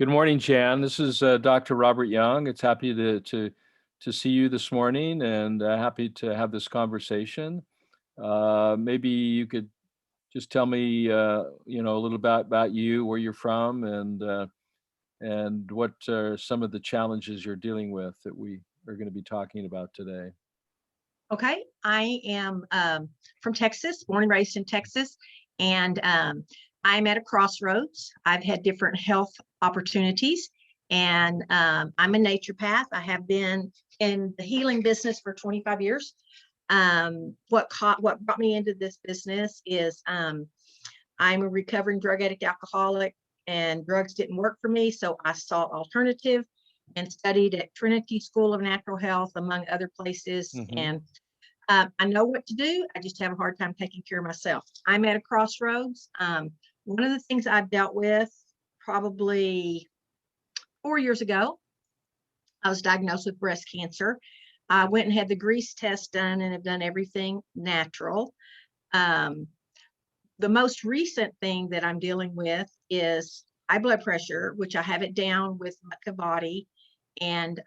Good morning, Jan. This is Dr. Robert Young. It's happy to see you this morning and happy to have this conversation. Maybe you could just tell me, a little about you, where you're from, and what are some of the challenges you're dealing with that we are going to be talking about today. Okay, I am from Texas, born and raised in Texas, and I'm at a crossroads. I've had different health opportunities, and I'm a naturopath. I have been in the healing business for 25 years. What brought me into this business is I'm a recovering drug addict, alcoholic, and drugs didn't work for me, so I sought alternative and studied at Trinity School of Natural Health, among other places. Hmm. And I know what to do. I just have a hard time taking care of myself. I'm at a crossroads. One of the things I've dealt with probably 4 years ago, I was diagnosed with breast cancer. I went and had the grease test done and have done everything natural. Um, the most recent thing that I'm dealing with is high blood pressure, which I have it down with Makavati, and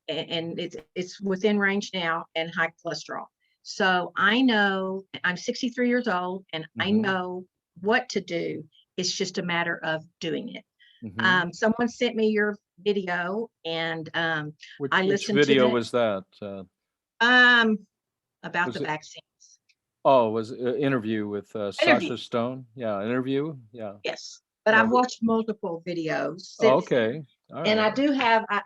it's within range now, and high cholesterol. So I know I'm 63 years old and I Hmm. know what to do. It's just a matter of doing it. Hmm. Someone sent me your video, and Which I which listened to video it was that? um, about Was the it? vaccines Oh, was it an interview with interview. Sasha Stone? Yeah, interview. Yeah. Yes, but Yeah. I've watched multiple videos Oh, since then. okay. All And right.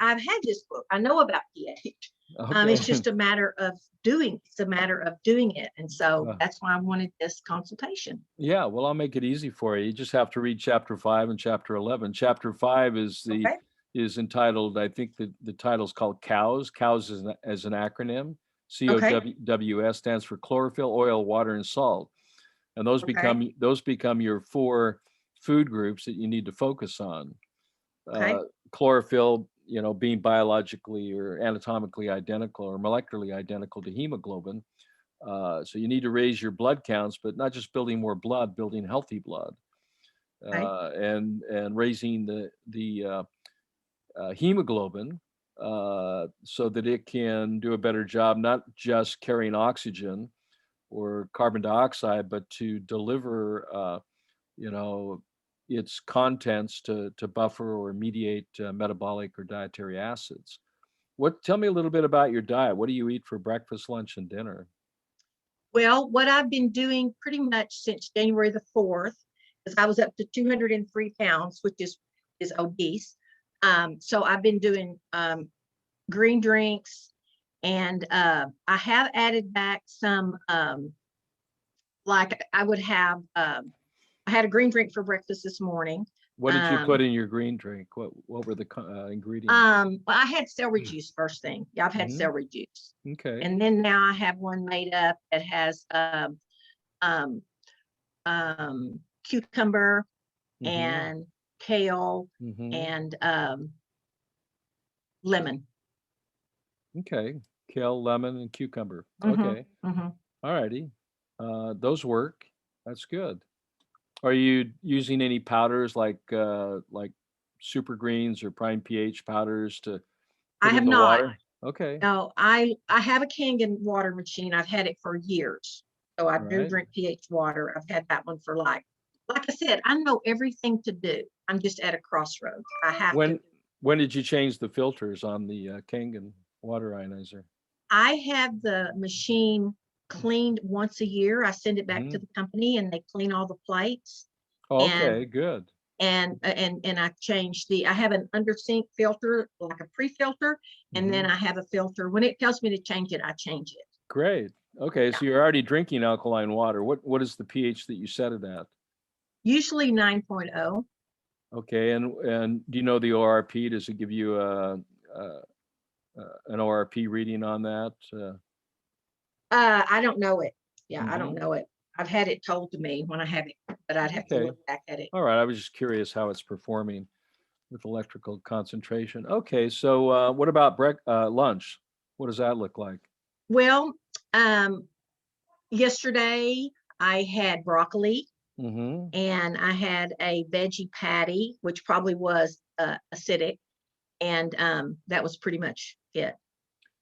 I've had this book. I know about pH. It's Okay. just a matter of doing. It's a matter of doing it, and so Uh, that's why I wanted this consultation. yeah, well, I'll make it easy for you. You just have to read chapter 5 and chapter 11. Chapter 5 Okay. is entitled, I think the title's called COWS. COWS is as an acronym. Okay. COWS stands for chlorophyll, oil, water, and salt. And Okay. those become your four food groups that you need to focus on. Okay. uh, Chlorophyll, being biologically or anatomically identical or molecularly identical to hemoglobin. So you need to raise your blood counts, but not just building more blood, building healthy blood, Okay. and raising the hemoglobin so that it can do a better job, not just carrying oxygen or carbon dioxide, but to deliver you know, its contents to buffer or mediate metabolic or dietary acids. Tell me a little bit about your diet. What do you eat for breakfast, lunch, and dinner? Well, what I've been doing pretty much since January the 4th, because I was up to 203 pounds, which is obese. So I've been doing green drinks, and I have added back some like I would have I had a green drink for breakfast this morning. What did you put Um, in your green drink? What were the ingredients? well, I had celery juice first thing. Yeah, I've had Hmm. celery juice. Okay. And then now I have one made up that has um, cucumber Hmm. and kale Hmm. and lemon. Okay. Kale, lemon, and cucumber. Hmm. Okay. Hmm. All righty. Those work. That's good. Are you using any powders like super greens or prime pH powders to I put in have the not. water? Okay. No, I have a Kangen water machine. I've had it for years. So I All do right. drink pH water. I've had that one for like I said, I know everything to do. I'm just at a crossroads. I have to. When when did you change the filters on the Kangen water ionizer? I have the machine cleaned once a year. I send it back to Hmm. the company and they clean all the plates. Oh, And okay, good. I've changed I have an under sink filter, like a pre-filter, and then Hmm. I have a filter. When it tells me to change it, I change it. Great. Okay, Yeah. so you're already drinking alkaline water. What is the pH that you set it at? Usually 9.0. Okay, and do you know the ORP? Does it give you an ORP reading on that? I don't know it. Yeah, I don't Mhm. know it. I've had it told to me when I have it, but I'd have to Okay. look back at it. All right. I was just curious how it's performing with electrical concentration. Okay. So, what about lunch? What does that look like? Well, yesterday I had broccoli. Mm-hmm. and I had a veggie patty, which probably was acidic, and that was pretty much it.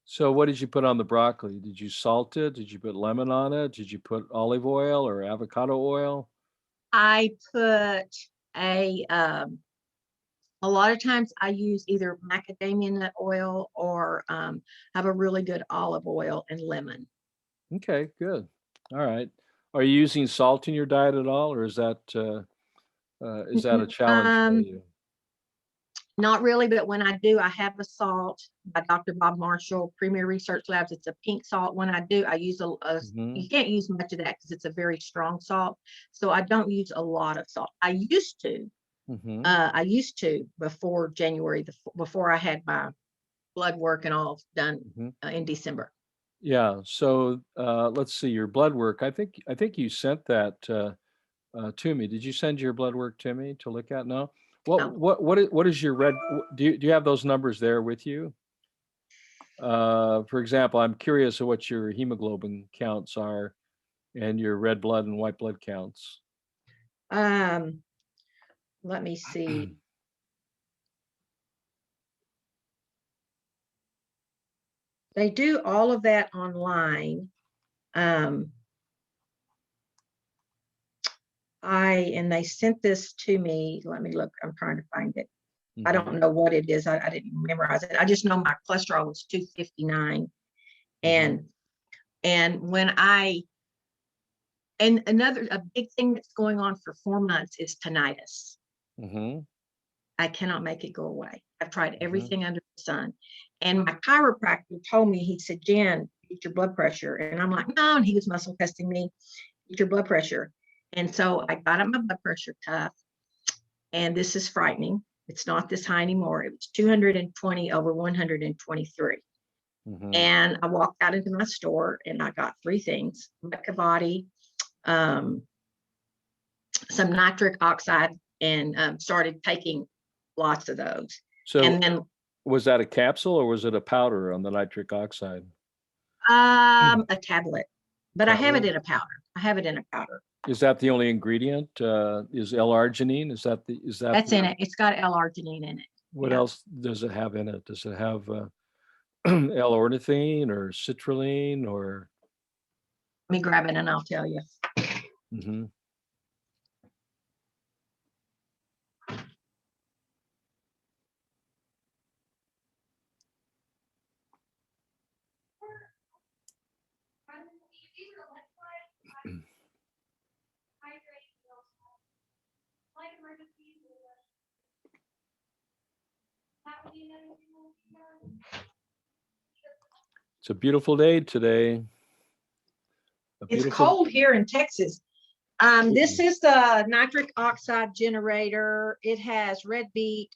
So what did you put on the broccoli? Did you salt it? Did you put lemon on it? Did you put olive oil or avocado oil? I put a lot of times I use either macadamia nut oil or have a really good olive oil and lemon. Okay, good. All right. Are you using salt in your diet at all, or is that a challenge for Um, you? Not really, but when I do, I have a salt by Dr. Bob Marshall, Premier Research Labs. It's a pink salt. When I do, I use Hmm. you can't use much of that because it's a very strong salt. So I don't use a lot of salt. I used to. Hmm. I used to before January, before I had my blood work and all done Hmm. in December. Yeah. So let's see your blood work. I think you sent that to me. Did you send your blood work to me to look at? No. What No, what what is your red? Do you have those numbers there with you? For example, I'm curious of what your hemoglobin counts are and your red blood and white blood counts. um, let me see. They do all of that online. Um, and they sent this to me. Let me look. I'm trying to find it. I don't Hmm. know what it is. I didn't memorize it. I just know my cholesterol was 259. Hmm. And when I and another a big thing that's going on for 4 months is tinnitus. Hmm. I cannot make it go away. I've tried Hmm. everything under the sun. And my chiropractor told me, he said, Jen, get your blood pressure. And I'm like, no, and he was muscle testing me, get your blood pressure. And so I got up my blood pressure cuff, and this is frightening. It's not this high anymore. It was 220 over 123. Hmm. And I walked out into my store and I got three things: Mecavati, um, some nitric oxide, and started taking lots of those. So And then was that a capsule or was it a powder on the nitric oxide a tablet, but I have it tablet? in a powder. I have it in a powder. Is that the only ingredient? Is L-arginine? Is that That's in the it. It's got L-arginine in it. what Yeah. else does it have in it? Does it have L-ornithine or citrulline or? Let me grab it and I'll tell you. Hmm. It's a beautiful day today. A It's beautiful. cold here in Texas. This is the nitric oxide generator. It has red beet,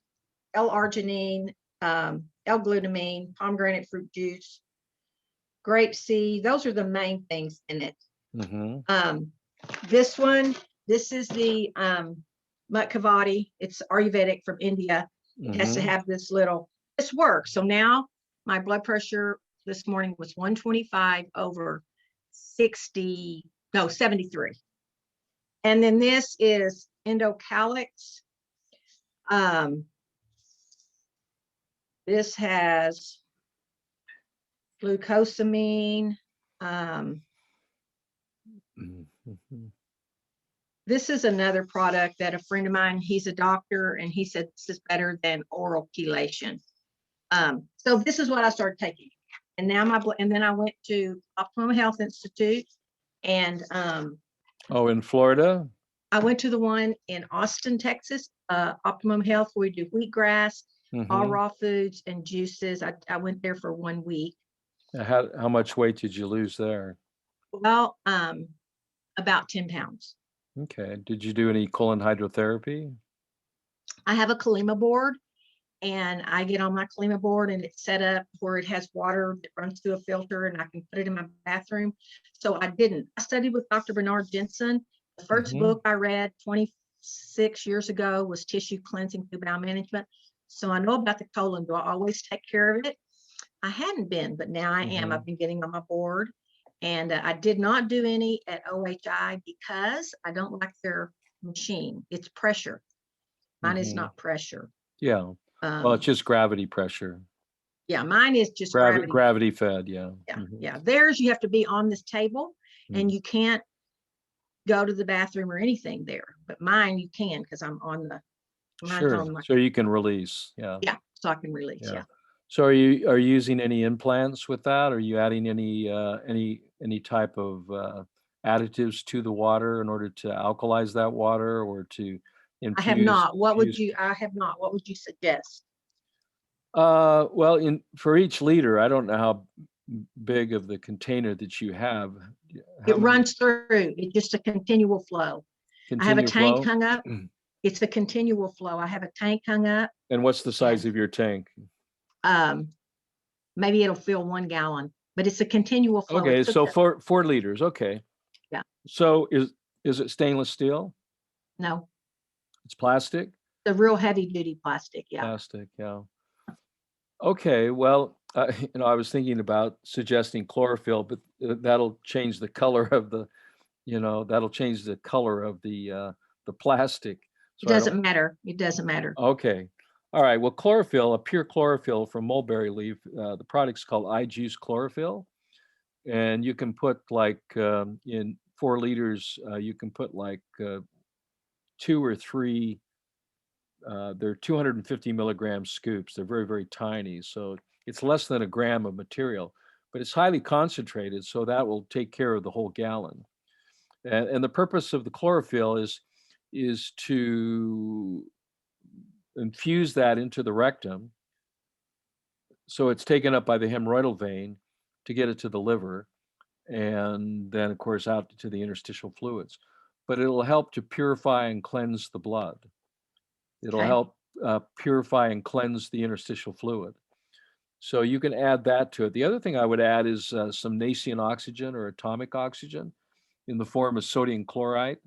L-arginine, L-glutamine, pomegranate fruit juice, grape seed. Those are the main things in it. Hmm. Um, this one, this is the Mukhavati. It's Ayurvedic from India. It has to Hmm. have this works. So now my blood pressure this morning was 125 over 60, no, 73. And then this is Endocalix. Um, this has glucosamine. Um, Hmm. this is another product that a friend of mine, he's a doctor, and he said this is better than oral chelation. So this is what I started taking. And now and then I went to Optimum Health Institute, and Oh, in Florida? I went to the one in Austin, Texas, Optimum Health, where we do wheatgrass, all Hmm. raw foods and juices. I went there for 1 week. How much weight did you lose there? Well, about 10 pounds. Okay. Did you do any colon hydrotherapy? I have a Kalima board, and I get on my Kalima board, and it's set up where it has water that runs through a filter, and I can put it in my bathroom. So I didn't. I studied with Dr. Bernard Jensen. The first Hmm. book I read 26 years ago was Tissue Cleansing Through Bowel Management. So I know about the colon. Do I always take care of it? I hadn't been, but now I am. Hmm. I've been getting on my board. And I did not do any at OHI because I don't like their machine. It's pressure. Mine is Mhm. not pressure. Yeah. Well, it's just gravity pressure. Yeah, mine is just gravity. Gravity fed, yeah. Yeah, Mhm. yeah. Theirs, you have to be on this table and Mm. you can't go to the bathroom or anything there. But mine, you can because I'm on the, mine's Sure. on my, So you can release, yeah, yeah, so I can release. yeah. Yeah. So are you using any implants with that? Are you adding any type of additives to the water in order to alkalize that water or to I have infuse not. What would infuse you, I have not. What would you suggest? Well, in for each liter, I don't know how big of the container that you have. How It many runs through. It's just a continual flow. I have a continue tank flow? hung up. It's a continual flow. I have a tank hung up. And what's the size And of your tank? um, maybe it'll fill 1 gallon, but it's a continual flow. Okay, It's so hooked up. 4 liters. Okay. Yeah. So is it stainless steel? No, It's plastic? the real heavy duty plastic. Yeah. Plastic, yeah. Okay, well, I was thinking about suggesting chlorophyll, but that'll change the color of that'll change the color of the plastic. It So I don't. doesn't matter. It doesn't matter. Okay. All right. Well, chlorophyll, a pure chlorophyll from mulberry leaf, the product's called iJuice Chlorophyll. And you can put like in 4 liters, you can put like 2 or 3, they're 250 milligram scoops. They're very, very tiny. So it's less than a gram of material, but it's highly concentrated. So that will take care of the whole gallon. And the purpose of the chlorophyll is to infuse that into the rectum. So it's taken up by the hemorrhoidal vein to get it to the liver and then, of course, out to the interstitial fluids. But it'll help to purify and cleanse the blood. It'll Okay. help purify and cleanse the interstitial fluid. So you can add that to it. The other thing I would add is some Nafion oxygen or atomic oxygen in the form of sodium chloride.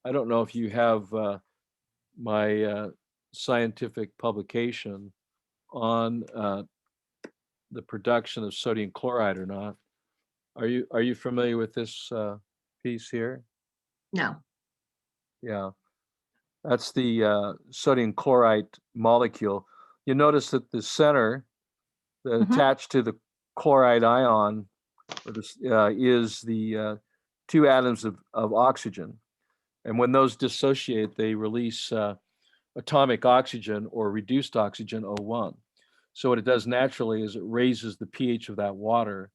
I don't know if you have my scientific publication on the production of sodium chloride or not. Are you familiar with this piece here? No. Yeah, that's the sodium chloride molecule. You notice that the center that Mhm. attached to the chloride ion is the 2 atoms of oxygen. And when those dissociate, they release atomic oxygen or reduced oxygen O1. So what it does naturally is it raises the pH of that water,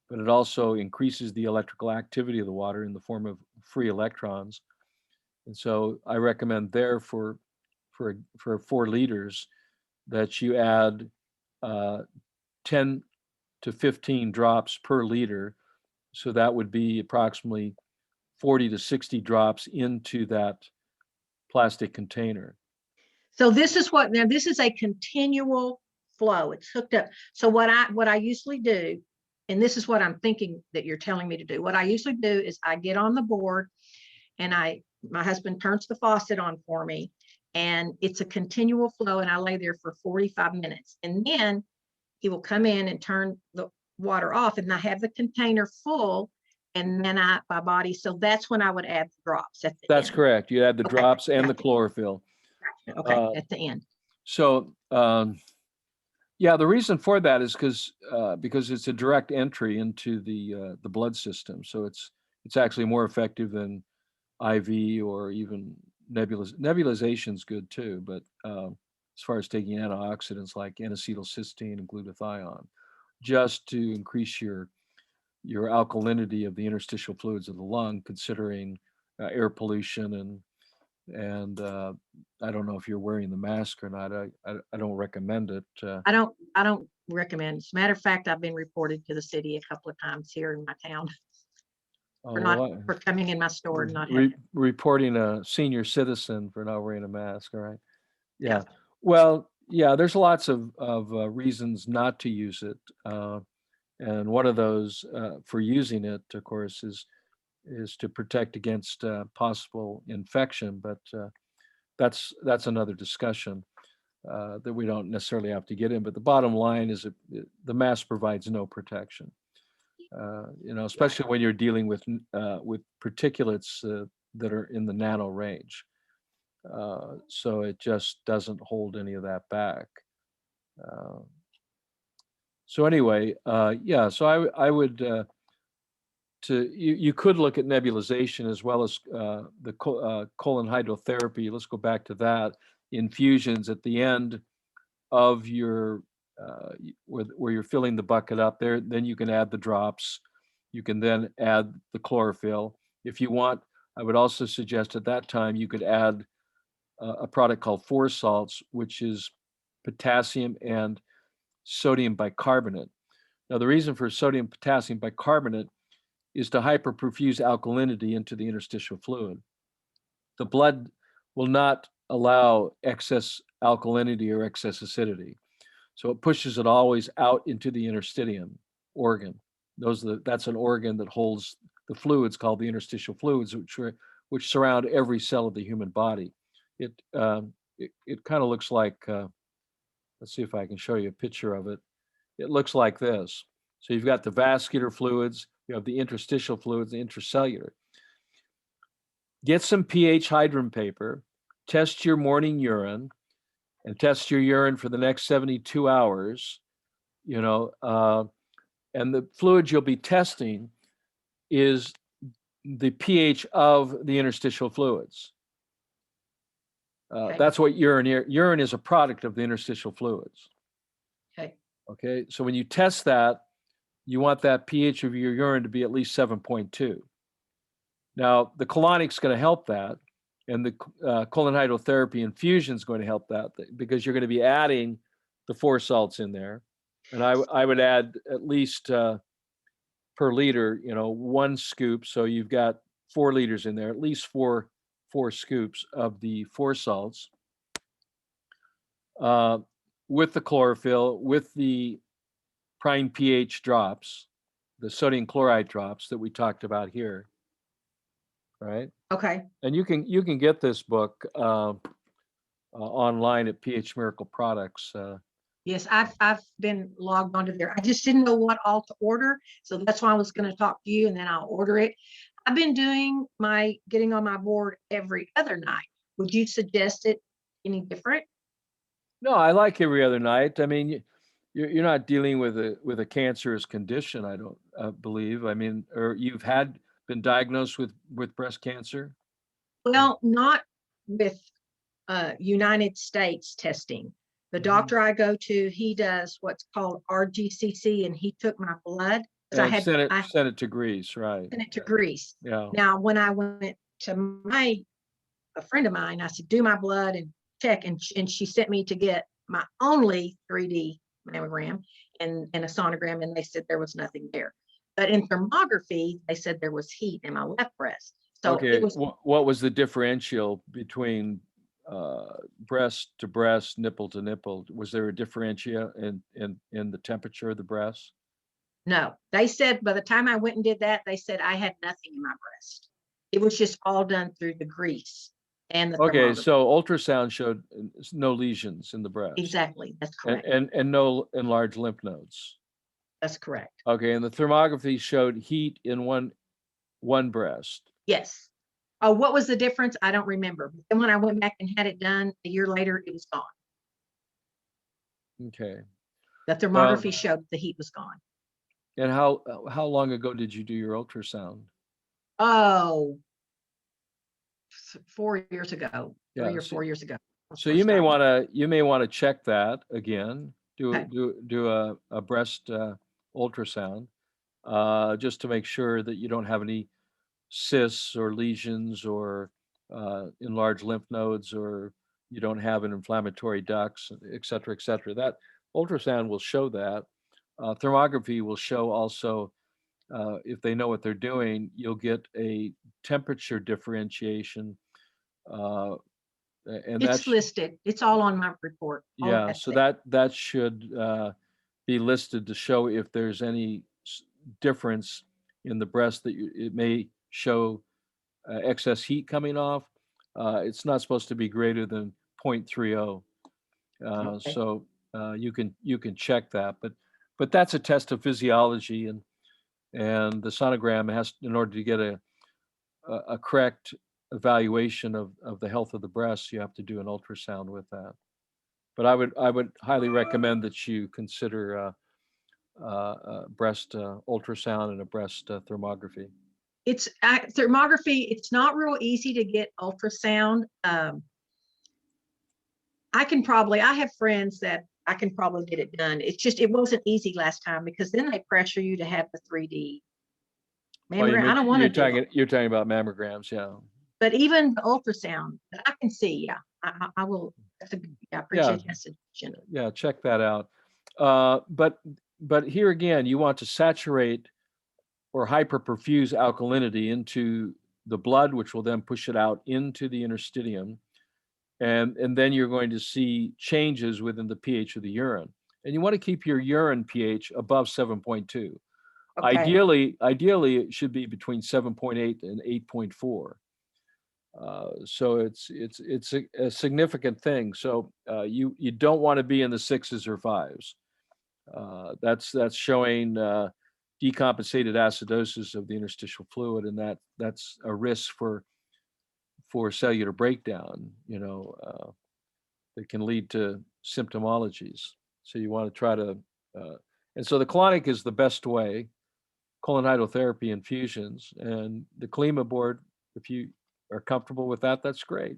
but it also increases the electrical activity of the water in the form of free electrons. And so I recommend there for 4 liters that you add 10 to 15 drops per liter. So that would be approximately 40 to 60 drops into that plastic container. So this is what, now this is a continual flow. It's hooked up. So what I usually do, and this is what I'm thinking that you're telling me to do. What I usually do is I get on the board and my husband turns the faucet on for me and it's a continual flow and I lay there for 45 minutes. And then he will come in and turn the water off and I have the container full and then my body. So that's when I would add the drops at the That's end. correct. You add the Okay, drops and the gotcha. chlorophyll. Okay, at the end. So yeah, the reason for that is because it's a direct entry into the blood system. So it's actually more effective than IV or even nebulization is good too. But as far as taking antioxidants like N-acetylcysteine and glutathione, just to increase your alkalinity of the interstitial fluids of the lung, considering air pollution and I don't know if you're wearing the mask or not. I don't recommend it. I don't recommend. As a matter of fact, I've been reported to the city a couple of times here in my town for not, Oh, for coming in my store and not having. reporting a senior citizen for not wearing a mask. All right. Yeah. Yeah. Well, yeah, there's lots of reasons not to use it. And one of those for using it, of course, is to protect against possible infection. But that's another discussion that we don't necessarily have to get in. But the bottom line is that the mask provides no protection. especially when you're dealing with particulates that are in the nano range. So it just doesn't hold any of that back. So anyway, yeah, so I would, you could look at nebulization as well as the colon hydrotherapy. Let's go back to that. Infusions at the end of your, where you're filling the bucket up there, then you can add the drops. You can then add the chlorophyll. If you want, I would also suggest at that time you could add a product called Four Salts, which is potassium and sodium bicarbonate. Now, the reason for sodium potassium bicarbonate is to hyperperfuse alkalinity into the interstitial fluid. The blood will not allow excess alkalinity or excess acidity. So it pushes it always out into the interstitium organ. That's an organ that holds the fluids called the interstitial fluids, which surround every cell of the human body. It kind of looks like, let's see if I can show you a picture of it. It looks like this. So you've got the vascular fluids, you have the interstitial fluids, the intracellular. Get some pH hydrin paper, test your morning urine, and test your urine for the next 72 hours, and the fluid you'll be testing is the pH of the interstitial fluids. Okay. That's what urine is a product of the interstitial fluids. Okay. Okay, so when you test that, you want that pH of your urine to be at least 7.2. Now, the colonic is going to help that, and the colon hydrotherapy infusion is going to help that because you're going to be adding the Four Salts in there. And I would add at least per liter, 1 scoop. So you've got 4 liters in there, at least four scoops of the Four Salts with the chlorophyll, with the prime pH drops, the sodium chloride drops that we talked about here, right? Okay. And you can get this book online at pH Miracle Products. Yes, I've been logged onto there. I just didn't know what all to order, so that's why I was going to talk to you, and then I'll order it. I've been getting on my board every other night. Would you suggest it any different? No, I like every other night. I mean, you're not dealing with a cancerous condition, I don't believe. I mean, or you've been diagnosed with breast cancer? Well, not with United States testing. The doctor I go to, he does what's called RGCC, and he took my blood because And sent I it to Greece, right? sent it to Greece. Yeah. Now, when I went to a friend of mine, I said, do my blood and check, and she sent me to get my only 3D mammogram and a sonogram, and they said there was nothing there. But in thermography, they said there was heat in my left breast. So Okay. it was, What was the differential between breast to breast, nipple to nipple? Was there a differential in the temperature of the breast? no, they said by the time I went and did that, they said I had nothing in my breast. It was just all done through the grease and the Okay, thermography. so ultrasound showed no lesions in the breast. Exactly, that's correct. And no enlarged lymph nodes. That's correct. Okay, and the thermography showed heat in one breast. Yes. Oh, what was the difference? I don't remember. But then when I went back and had it done a year later, it was gone. Okay. The thermography showed the heat was gone. And how long ago did you do your ultrasound? Oh, 4 years ago, Yeah, 3 or 4 years ago. So you may want to check that again. Okay. Do a breast ultrasound just to make sure that you don't have any cysts or lesions or enlarged lymph nodes, or you don't have an inflammatory ducts, et cetera, et cetera. That ultrasound will show that. Thermography will show also, if they know what they're doing, you'll get a temperature differentiation. And It's listed. It's all on my report. yeah, so that should be listed to show if there's any difference in the breast that it may show excess heat coming off. It's not supposed to be greater than 0.30. Okay. So you can check that, but that's a test of physiology, and and the sonogram has, in order to get a correct evaluation of the health of the breast, you have to do an ultrasound with that. But I would highly recommend that you consider breast ultrasound and a breast thermography. It's thermography. It's not real easy to get ultrasound. I have friends that I can probably get it done. It's just, it wasn't easy last time because then they pressure you to have the 3D Oh, mammogram. I don't want to do it. you're talking about mammograms, yeah. But even the ultrasound, I can see, yeah, I will. That's a, I appreciate that suggestion. Yeah, check that out. But here again, you want to saturate or hyperperfuse alkalinity into the blood, which will then push it out into the interstitium. And then you're going to see changes within the pH of the urine. And you want to keep your urine pH above 7.2. Okay. Ideally, it should be between 7.8 and 8.4. So it's a significant thing. So you don't want to be in the 6s or 5s. That's showing decompensated acidosis of the interstitial fluid, and that's a risk for cellular breakdown. That can lead to symptomologies. So you want to try to, and so the colonic is the best way. Colon hydrotherapy infusions, and the Klima board, if you are comfortable with that, that's great.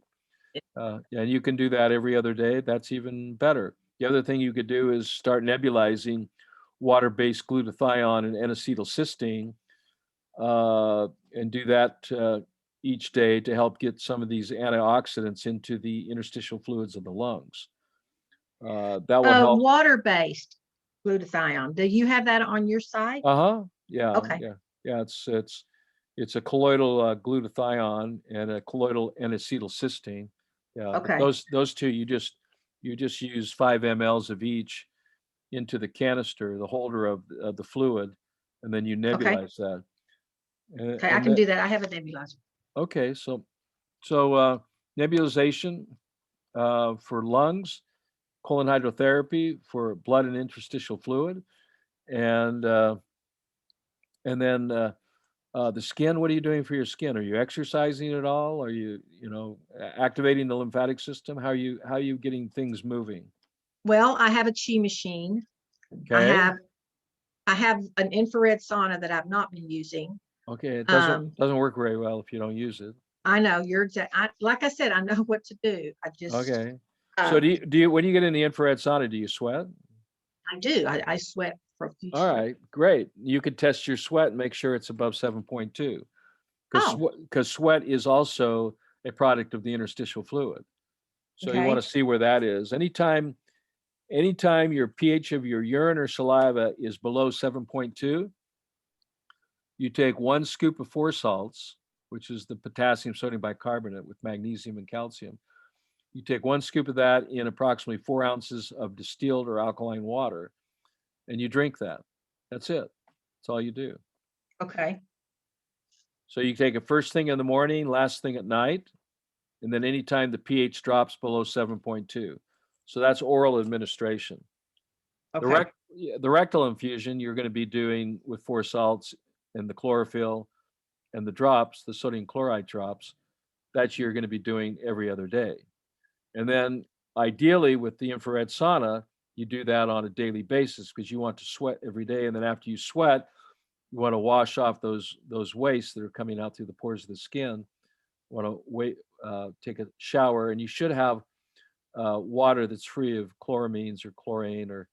And you can do that every other day. That's even better. The other thing you could do is start nebulizing water-based glutathione and N-acetylcysteine, and do that each day to help get some of these antioxidants into the interstitial fluids of the lungs. That will help. Water-based glutathione. Do you have that on your site? Yeah. Okay. Yeah. It's a colloidal glutathione and a colloidal N-acetylcysteine. Yeah. Okay. Those two, you just use 5 mLs of each into the canister, the holder of the fluid, and then you nebulize that. Okay, I can do that. I have a nebulizer. Okay, so nebulization for lungs, colon hydrotherapy for blood and interstitial fluid, and then the skin. What are you doing for your skin? Are you exercising at all? Are you activating the lymphatic system? How are you getting things moving? Well, I have a chi machine. Okay. I have an infrared sauna that I've not been using. Okay, it doesn't work very well if you don't use it. I know, you're exact. Like I said, I know what to do. I just Okay. So do you when you get in the infrared sauna, do you sweat? I do. I sweat profusely. All right, great. You could test your sweat and make sure it's above 7.2, because sweat is also a product of the interstitial fluid. So you want to see where that is. Anytime your pH of your urine or saliva is below 7.2, you take 1 scoop of 4 salts, which is the potassium sodium bicarbonate with magnesium and calcium. You take 1 scoop of that in approximately 4 ounces of distilled or alkaline water, and you drink that. That's it. That's all you do. Okay. So you take it first thing in the morning, last thing at night, and then anytime the pH drops below 7.2. So that's oral administration. Okay. The rectal infusion you're going to be doing with 4 salts and the chlorophyll and the drops, the sodium chloride drops, that you're going to be doing every other day. And then ideally with the infrared sauna, you do that on a daily basis because you want to sweat every day. And then after you sweat, you want to wash off those wastes that are coming out through the pores of the skin. You want to take a shower, and you should have water that's free of chloramines or chlorine or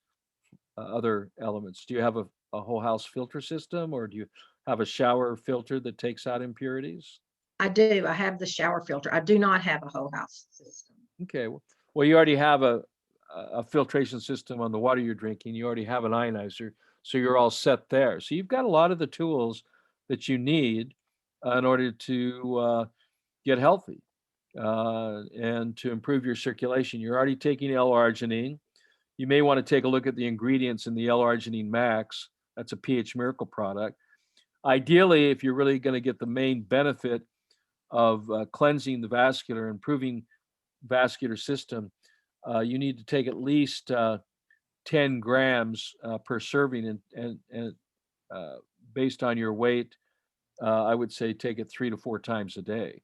other elements. Do you have a whole house filter system, or do you have a shower filter that takes out impurities? I do. I have the shower filter. I do not have a whole house system. Okay. Well, you already have a filtration system on the water you're drinking. You already have an ionizer, so you're all set there. So you've got a lot of the tools that you need in order to get healthy and to improve your circulation. You're already taking L-arginine. You may want to take a look at the ingredients in the L-arginine Max. That's a pH Miracle product. Ideally, if you're really going to get the main benefit of cleansing the vascular, improving vascular system, you need to take at least 10 grams per serving, and based on your weight, I would say take it 3 to 4 times a day.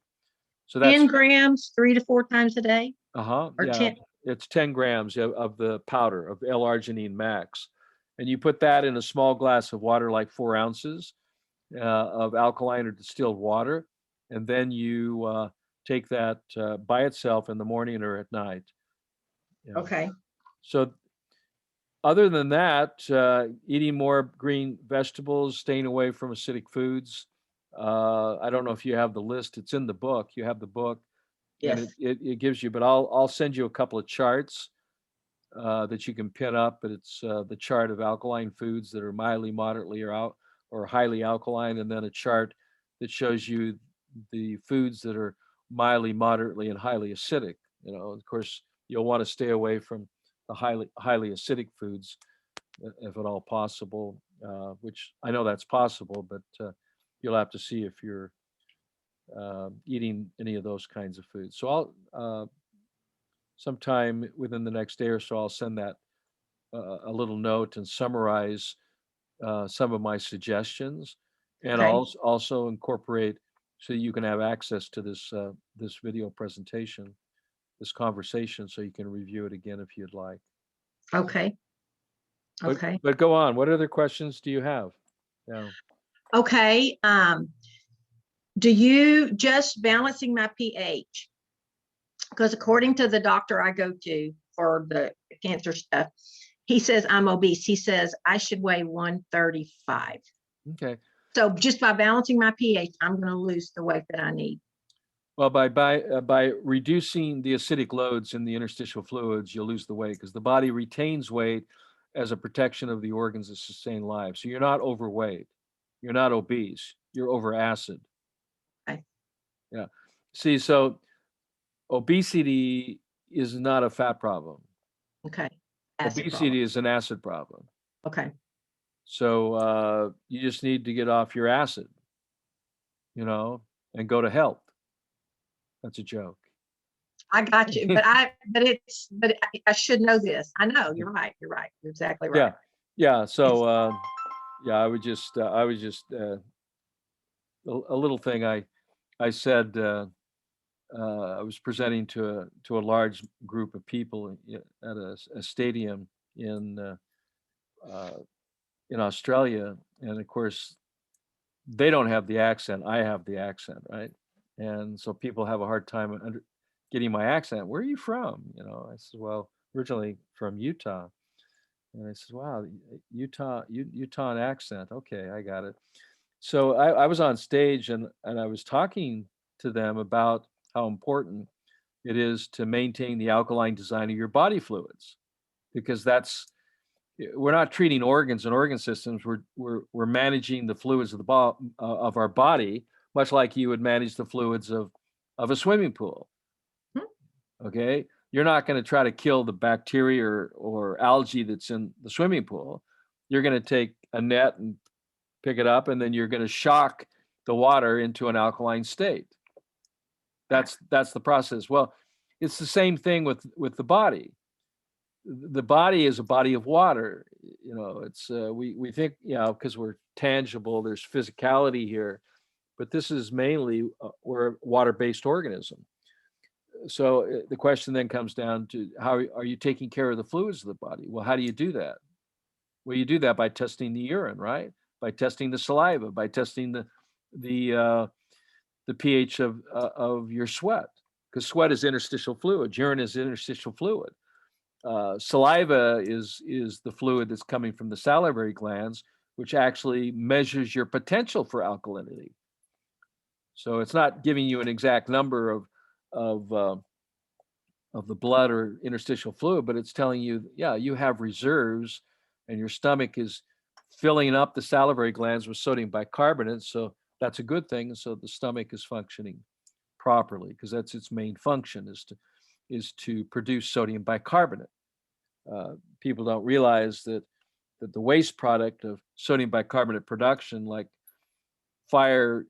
So 10 that's grams, 3 to 4 times a day, or yeah, 10. it's 10 grams of the powder of L-arginine max, and you put that in a small glass of water, like 4 ounces of alkaline or distilled water, and then you take that by itself in the morning or at night. Yeah. Okay. So other than that, eating more green vegetables, staying away from acidic foods. I don't know if you have the list. It's in the book. You have the book, and Yes. it gives you. But I'll send you a couple of charts that you can pin up. But it's the chart of alkaline foods that are mildly, moderately, or out or highly alkaline, and then a chart that shows you the foods that are mildly, moderately, and highly acidic. Of course, you'll want to stay away from the highly acidic foods if at all possible, which I know that's possible, but you'll have to see if you're eating any of those kinds of foods. So I'll sometime within the next day or so, I'll send that a little note and summarize some of my suggestions, and Okay. I'll also incorporate so you can have access to this video presentation, this conversation, so you can review it again if you'd like. Okay. But Okay. but go on. What other questions do you have? Yeah. Okay. Do you just balancing my pH? Because according to the doctor I go to for the cancer stuff, he says I'm obese. He says I should weigh 135. Okay. So just by balancing my pH, I'm going to lose the weight that I need. Well, by reducing the acidic loads in the interstitial fluids, you'll lose the weight because the body retains weight as a protection of the organs that sustain life. So you're not overweight, you're not obese, you're over acid. Okay. Yeah. See, so obesity is not a fat problem. Okay. Acid problem. Obesity is an acid problem. Okay. So you just need to get off your acid, and go to health. That's a joke. I got you, but I should know this. I know you're right. You're right. You're exactly right. Yeah. So yeah, I was just a little thing I said. I was presenting to a large group of people at a stadium in Australia, and of course they don't have the accent. I have the accent, right? And so people have a hard time getting my accent. Where are you from? I said, well, originally from Utah. And I said, wow, Utah accent. Okay, I got it. So I was on stage and I was talking to them about how important it is to maintain the alkaline design of your body fluids, because we're not treating organs and organ systems. We're managing the fluids of our body, much like you would manage the fluids of a swimming pool. Okay, you're not going to try to kill the bacteria or algae that's in the swimming pool. You're going to take a net and pick it up, and then you're going to shock the water into an alkaline state. That's the process. Well, it's the same thing with the body. The body is a body of water. It's we think because we're tangible, there's physicality here, but this is mainly we're a water-based organism. So the question then comes down to how are you taking care of the fluids of the body? Well, how do you do that? Well, you do that by testing the urine, right? By testing the saliva, by testing the pH of your sweat, because sweat is interstitial fluid, urine is interstitial fluid. Saliva is the fluid that's coming from the salivary glands, which actually measures your potential for alkalinity. So it's not giving you an exact number of the blood or interstitial fluid, but it's telling you, yeah, you have reserves, and your stomach is filling up the salivary glands with sodium bicarbonate. So that's a good thing. So the stomach is functioning properly, because that's its main function, is to produce sodium bicarbonate. People don't realize that the waste product of sodium bicarbonate production, like fire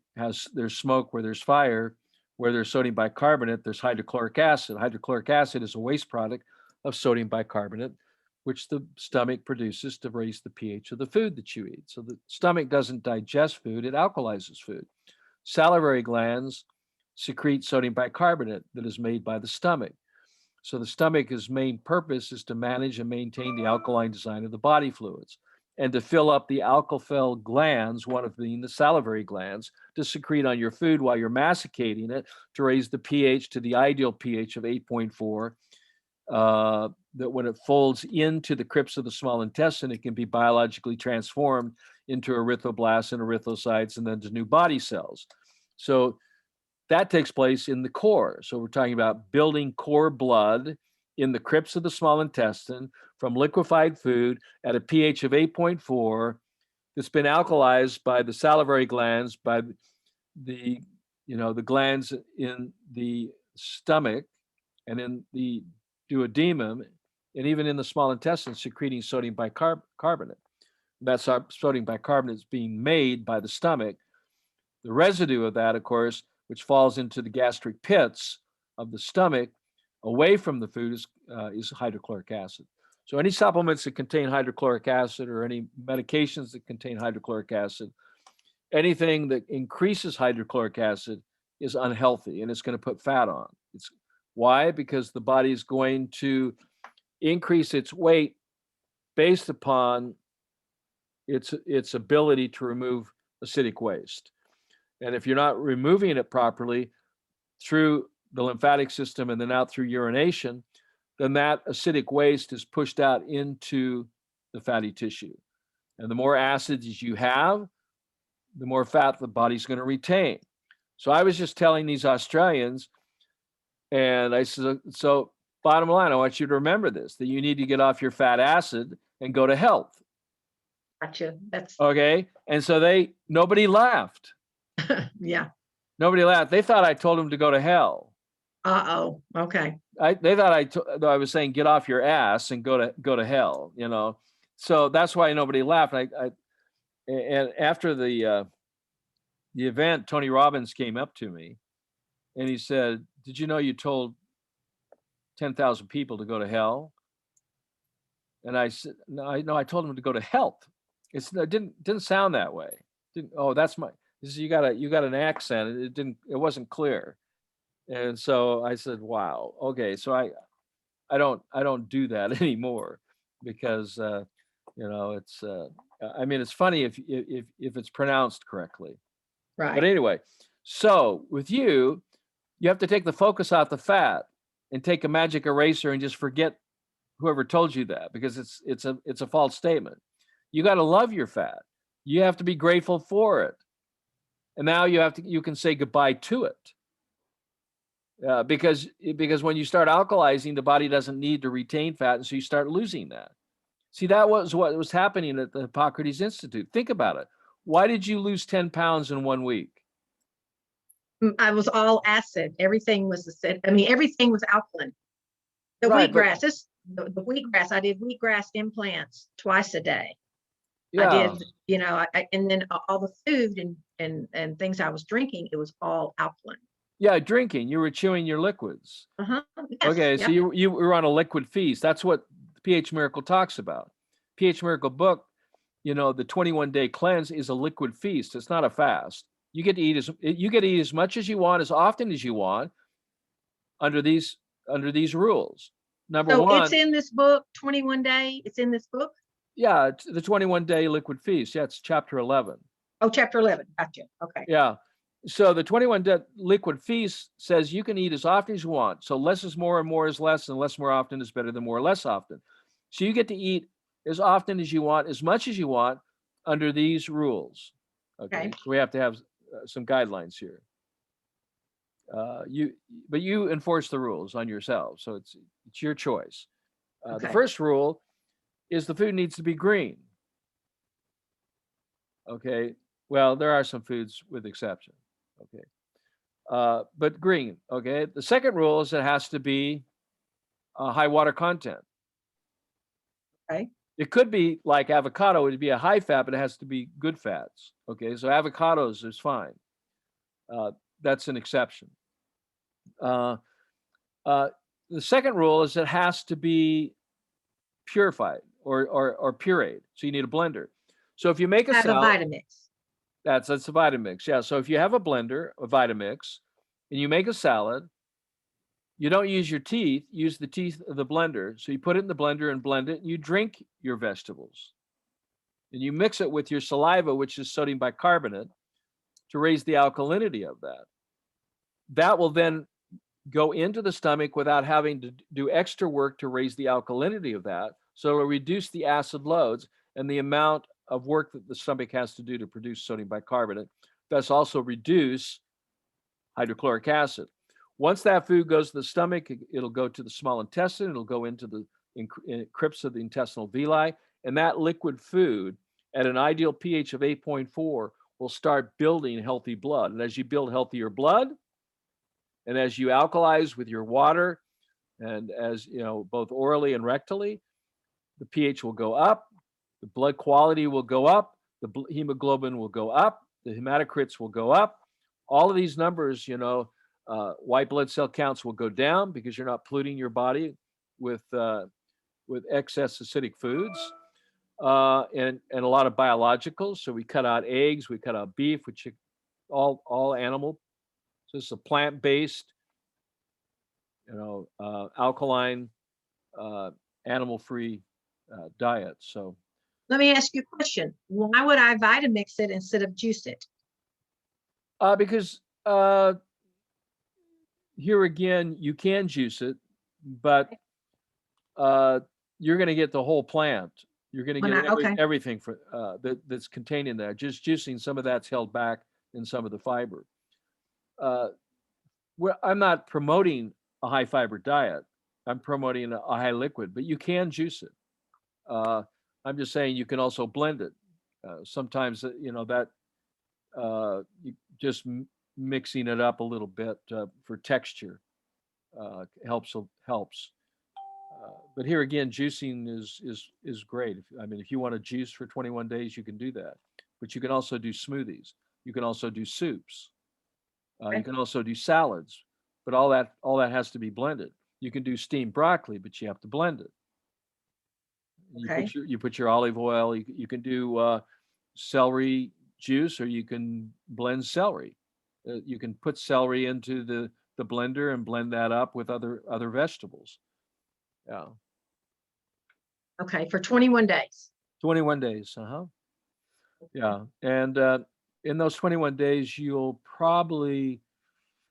there's smoke where there's fire, where there's sodium bicarbonate, there's hydrochloric acid. Hydrochloric acid is a waste product of sodium bicarbonate. which the stomach produces to raise the pH of the food that you eat. So the stomach doesn't digest food, it alkalizes food. Salivary glands secrete sodium bicarbonate that is made by the stomach. So the stomach's main purpose is to manage and maintain the alkaline design of the body fluids and to fill up the alkafel glands, one of being the salivary glands, to secrete on your food while you're masticating it to raise the pH to the ideal pH of 8.4. That when it folds into the crypts of the small intestine, it can be biologically transformed into erythroblasts and erythrocytes and then to new body cells. So that takes place in the core. So we're talking about building core blood in the crypts of the small intestine from liquefied food at a pH of 8.4 that's been alkalized by the salivary glands, by the glands in the stomach and in the duodenum, and even in the small intestine secreting sodium bicarbonate. That's our sodium bicarbonate is being made by the stomach. The residue of that, of course, which falls into the gastric pits of the stomach away from the food is hydrochloric acid. So any supplements that contain hydrochloric acid or any medications that contain hydrochloric acid, anything that increases hydrochloric acid is unhealthy and it's going to put fat on. Why? Because the body is going to increase its weight based upon its ability to remove acidic waste. And if you're not removing it properly through the lymphatic system and then out through urination, then that acidic waste is pushed out into the fatty tissue. And the more acids you have, the more fat the body's going to retain. So I was just telling these Australians, and I said, so bottom line, I want you to remember this, that you need to get off your fat acid and go to health. Gotcha. That's okay. And so nobody laughed. yeah. Nobody laughed. They thought I told them to go to hell. Uh-oh. Okay. They thought I was saying get off your ass and go to hell. So that's why nobody laughed. And after the event, Tony Robbins came up to me and he said, "Did you know you told 10,000 people to go to hell?" And I said, "No, I told them to go to health." It didn't sound that way. That's my. You got an accent. It wasn't clear. And so I said, "Wow, okay." So I don't do that anymore because it's it's funny if it's pronounced correctly. Right. But anyway, so with you have to take the focus off the fat and take a magic eraser and just forget whoever told you that, because it's a false statement. You got to love your fat. You have to be grateful for it. And now you can say goodbye to it. Because when you start alkalizing, the body doesn't need to retain fat, and so you start losing that. See, that was what was happening at the Hippocrates Institute. Think about it. Why did you lose 10 pounds in 1 week? I was all acid. Everything was acid. Everything was alkaline. The Right, wheatgrass, the wheatgrass, I did wheatgrass implants twice a day. Yeah. I did, and then all the food and things I was drinking, it was all alkaline. Yeah, drinking. You were chewing your liquids. Yes, Okay, so yep. you were on a liquid feast. That's what pH Miracle talks about. pH Miracle book, the 21-day cleanse is a liquid feast. It's not a fast. You get to eat as much as you want, as often as you want, under these rules. Number one. It's in this book, 21 Day. It's in this book. Yeah, the 21-day liquid feast. Yeah, it's chapter 11. Oh, chapter 11. Gotcha. Okay. Yeah. So the 21-day liquid feast says you can eat as often as you want. So less is more and more is less, and less more often is better than more or less often. So you get to eat as often as you want, as much as you want, under these rules. Okay. So we have to have some guidelines here. But you enforce the rules on yourself. So it's your choice. The first rule is the food needs to be green. Okay. Well, there are some foods with exception. Okay. But green. Okay. The second rule is it has to be high water content. Okay. It could be like avocado, it would be a high fat, but it has to be good fats. Okay. So avocados is fine. That's an exception. The second rule is it has to be purified or pureed. So you need a blender. So if you make a Have a salad, Vitamix. that's a Vitamix. Yeah. So if you have a blender, a Vitamix, and you make a salad, you don't use your teeth, use the teeth of the blender. So you put it in the blender and blend it, and you drink your vegetables. And you mix it with your saliva, which is sodium bicarbonate, to raise the alkalinity of that. That will then go into the stomach without having to do extra work to raise the alkalinity of that. So it'll reduce the acid loads and the amount of work that the stomach has to do to produce sodium bicarbonate. Thus also reduce hydrochloric acid. Once that food goes to the stomach, it'll go to the small intestine, it'll go into the crypts of the intestinal villi, and that liquid food at an ideal pH of 8.4 will start building healthy blood. And as you build healthier blood, and as you alkalize with your water, and as you know, both orally and rectally, the pH will go up, the blood quality will go up, the hemoglobin will go up, the hematocrits will go up. All of these numbers, you know, white blood cell counts will go down because you're not polluting your body with excess acidic foods, and a lot of biologicals. So we cut out eggs, we cut out beef, which all animal. So it's a plant-based, you know, alkaline, animal-free diet. So Let me ask you a question. Why would I Vitamix it instead of juice it? because here again, you can juice it, but you're going to get the whole plant. You're going to get Okay. everything for that's contained in there. Just juicing, some of that's held back in some of the fiber. I'm not promoting a high fiber diet. I'm promoting a high liquid, but you can juice it. I'm just saying you can also blend it. Sometimes you know that you just mixing it up a little bit for texture helps. But here again, juicing is great. I mean, if you want to juice for 21 days, you can do that. But you can also do smoothies. You can also do soups. You can also do salads. But all that has to be blended. You can do steamed broccoli, but you have to blend it. Okay. You put your olive oil. You can do celery juice, or you can blend celery. You can put celery into the blender and blend that up with other vegetables. Yeah. Okay, for 21 days. 21 days. Yeah. And in those 21 days, you'll probably,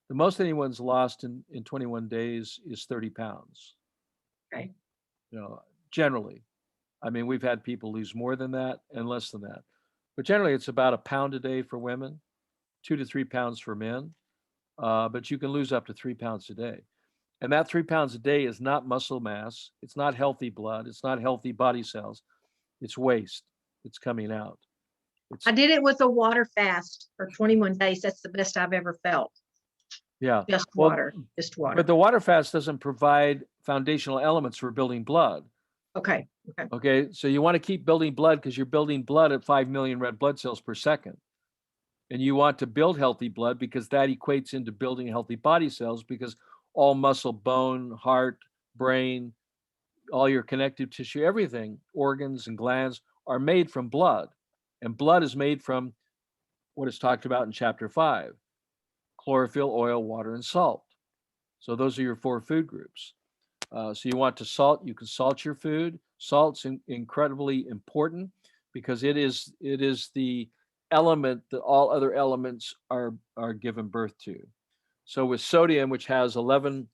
the most anyone's lost in 21 days is 30 pounds. Okay. You know, generally. I mean, we've had people lose more than that and less than that. But generally, it's about a pound a day for women, 2 to 3 pounds for men. But you can lose up to 3 pounds a day. And that 3 pounds a day is not muscle mass. It's not healthy blood. It's not healthy body cells. It's waste. It's coming out. I did it with a water fast for 21 days. That's the best I've ever felt. Yeah. Just Well, water, just water. But the water fast doesn't provide foundational elements for building blood. Okay. Okay. So you want to keep building blood because you're building blood at 5 million red blood cells per second. And you want to build healthy blood because that equates into building healthy body cells, because all muscle, bone, heart, brain, all your connective tissue, everything, organs and glands are made from blood. And blood is made from what is talked about in chapter 5, chlorophyll, oil, water, and salt. So those are your 4 food groups. So you want to salt, you can salt your food. Salt's incredibly important because it is the element that all other elements are given birth to. So with sodium, which has 11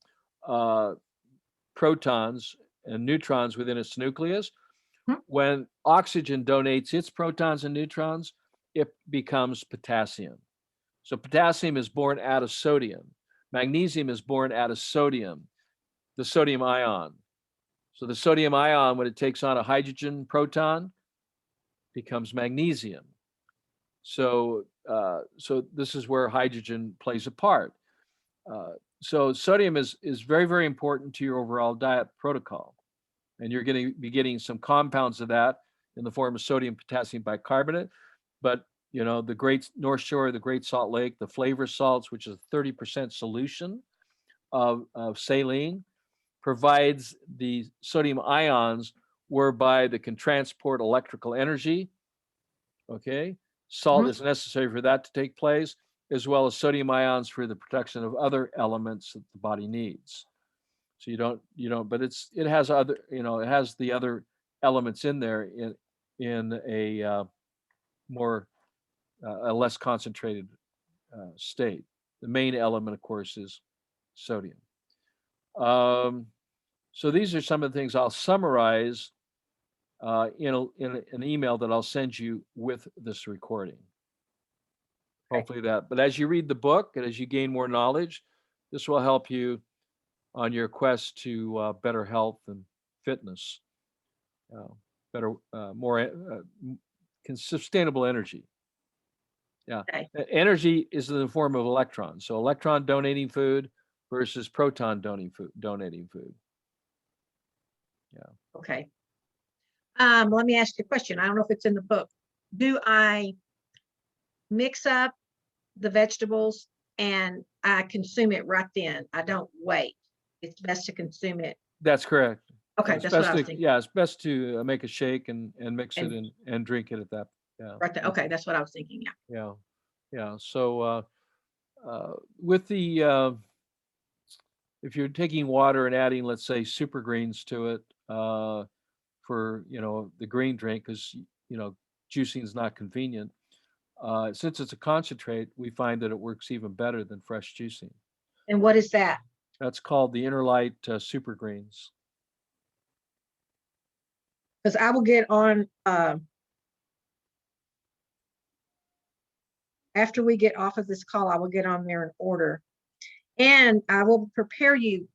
protons and neutrons within its nucleus, when oxygen donates its protons and neutrons, it becomes potassium. So potassium is born out of sodium. Magnesium is born out of sodium, the sodium ion. So the sodium ion, when it takes on a hydrogen proton, becomes magnesium. So this is where hydrogen plays a part. So sodium is very, very important to your overall diet protocol. And you're going to be getting some compounds of that in the form of sodium potassium bicarbonate. But, you know, the Great North Shore, the Great Salt Lake, the flavor salts, which is a 30% solution of saline, provides the sodium ions whereby they can transport electrical energy. Okay. Salt Mhm. is necessary for that to take place, as well as sodium ions for the production of other elements that the body needs. So but it has other, it has the other elements in there in more, a less concentrated state. The main element, of course, is sodium. Um, so these are some of the things I'll summarize in an email that I'll send you with this recording. Okay. Hopefully that. But as you read the book and as you gain more knowledge, this will help you on your quest to better health and fitness, uh, better, more sustainable energy. Yeah, Okay. energy is in the form of electrons. So electron donating food versus proton donating food. Yeah. Okay. Let me ask you a question. I don't know if it's in the book. Do I mix up the vegetables and I consume it right then? I don't wait. It's best to consume it. That's correct. Okay, It's that's what best I was to, thinking. yeah, it's best to make a shake and mix it And and drink it at that. Yeah. right there. Okay, that's what I was thinking. Yeah. Yeah. Yeah. So with the if you're taking water and adding, let's say, super greens to it for the green drink, because juicing is not convenient. Since it's a concentrate, we find that it works even better than fresh juicing. And what is that? That's called the Interlight Super Greens. Because I will get on after we get off of this call, I will get on there and order. And I will prepare you.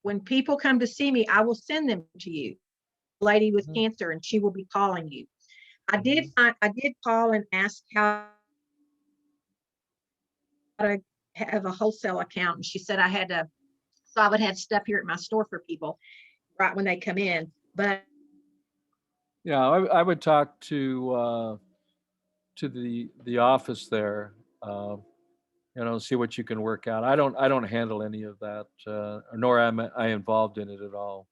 When people come to see me, I will send them to you. Lady with Mhm. cancer, and she will be calling you. I Mhm. did call and ask how to have a wholesale account, and she said I had to, so I would have stuff here at my store for people right when they come in. But Yeah, I would talk to the office there, see what you can work out. I don't handle any of that, nor am I involved in it at all.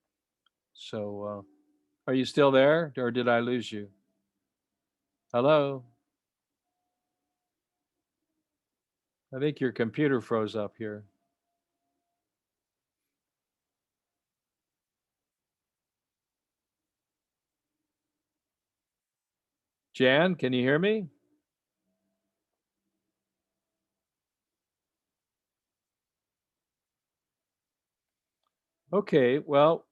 So, are you still there, or did I lose you? Hello? I think your computer froze up here. Jan, can you hear me? Okay, well,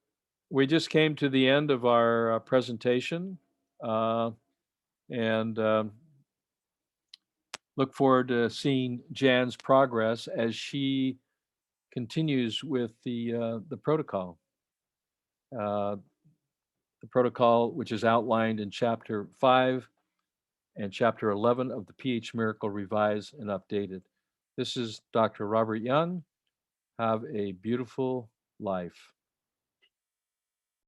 we just came to the end of our presentation, uh, and look forward to seeing Jan's progress as she continues with the protocol. Uh, the protocol, which is outlined in Chapter 5 and Chapter 11 of the pH Miracle Revised and Updated. This is Dr. Robert Young. Have a beautiful life.